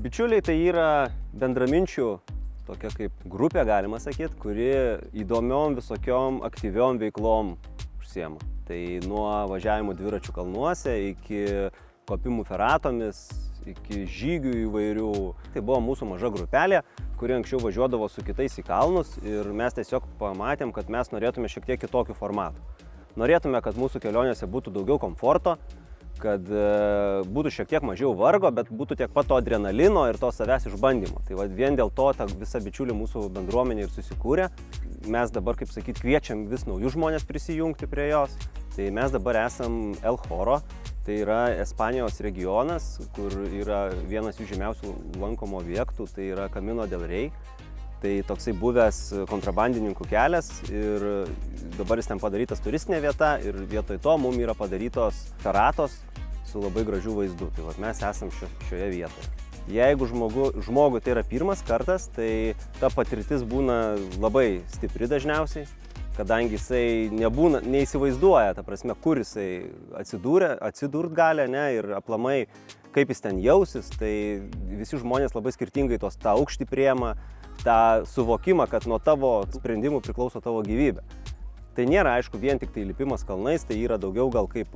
Bičiuliai tai yra bendraminčių tokia kaip grupė, galima sakyti, kuri įdomiom visokiom aktyviom veiklom užsiema. Tai nuo važiavimo dviračių kalnuose iki kopimų feratomis, iki žygių įvairių. Tai buvo mūsų maža grupelė, kuri anksčiau važiuodavo su kitais į kalnus ir mes tiesiog pamatėm, kad mes norėtume šiek tiek kitokių formatų. Norėtume, kad mūsų kelionėse būtų daugiau komforto, kad būtų šiek tiek mažiau vargo, bet būtų tiek pat to adrenalino ir to savęs išbandymo. Tai vien dėl to ta visa bičiulių mūsų bendruomenė ir susikūrė. Mes dabar, kaip sakyt, kviečiam vis naujus žmonės prisijungti prie jos. Tai mes dabar esam El Joro, tai yra Ispanijos regionas, kur yra vienas jų žymiausių lankomų objektų, tai yra Camino del Rey. Tai toksai buvęs kontrabandininkų kelias ir dabar jis ten padarytas turistinė vieta ir vietoj to mums yra padarytos feratos su labai gražiu vaizdu. Tai mes esam šioje vietoje. Jeigu žmogui tai yra pirmas kartas, tai ta patirtis būna labai stipri dažniausiai, kadangi jisai neįsivaizduoja, ta prasme, kur jisai atsidurt gali, ne, ir aplamai kaip jis ten jausis, tai visi žmonės labai skirtingai tą aukštį priema, tą suvokimą, kad nuo tavo sprendimų priklauso tavo gyvybė. Tai nėra, aišku, vien tik tai lipimas kalnais, tai yra daugiau gal kaip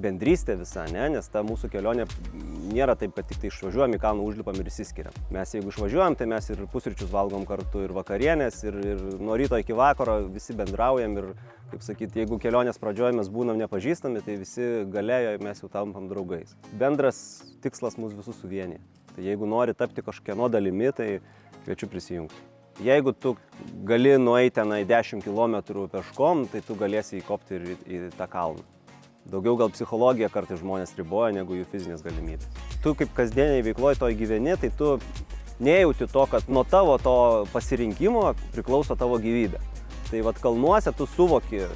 bendrystė visa, ne? Nes ta mūsų kelionė nėra taip, kad tik tai išvažiuojam į kalną, užlipam ir išsiskiriam. Mes jeigu išvažiuojam, tai mes ir pusryčius valgom kartu, ir vakarienės, ir nuo ryto iki vakaro visi bendraujam ir, kaip sakyti, jeigu kelionės pradžioje mes būnam nepažįstami, tai visi galėjo mes jau tampam draugais. Bendras tikslas mus visus suvienyje. Tai jeigu nori tapti kažkieno dalimi, tai kviečiu prisijungti. Jeigu tu gali nueiti tenai 10 km peškom, tai tu galėsi įkopti ir į tą kalną. Daugiau gal psichologija kartais žmonės riboja, negu jų fizinės galimybės. Tu kaip kasdieniai veikloje toj gyveni, tai tu nejauti to, kad nuo tavo to pasirinkimo priklauso tavo gyvybė. Tai kalnuose tu suvoki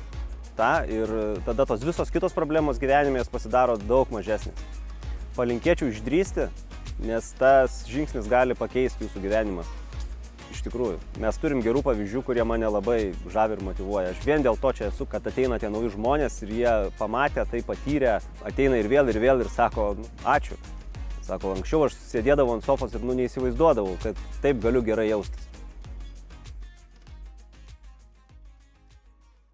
tą ir tada tos visos kitos problemos gyvenime jos pasidaro daug mažesnės. Palinkėčiau išdrįsti, nes tas žingsnis gali pakeisti jūsų gyvenimą. Iš tikrųjų, mes turim gerų pavyzdžių, kurie mane labai žavi ir motyvuoja. Aš vien dėl to čia esu, kad ateina tie nauji žmonės ir jie pamatę, tai patyrę, ateina ir vėl ir sako, ačiū. Sako, anksčiau aš sėdėdavau ant sofos ir neįsivaizduodavau, kad taip galiu gerai jaustis.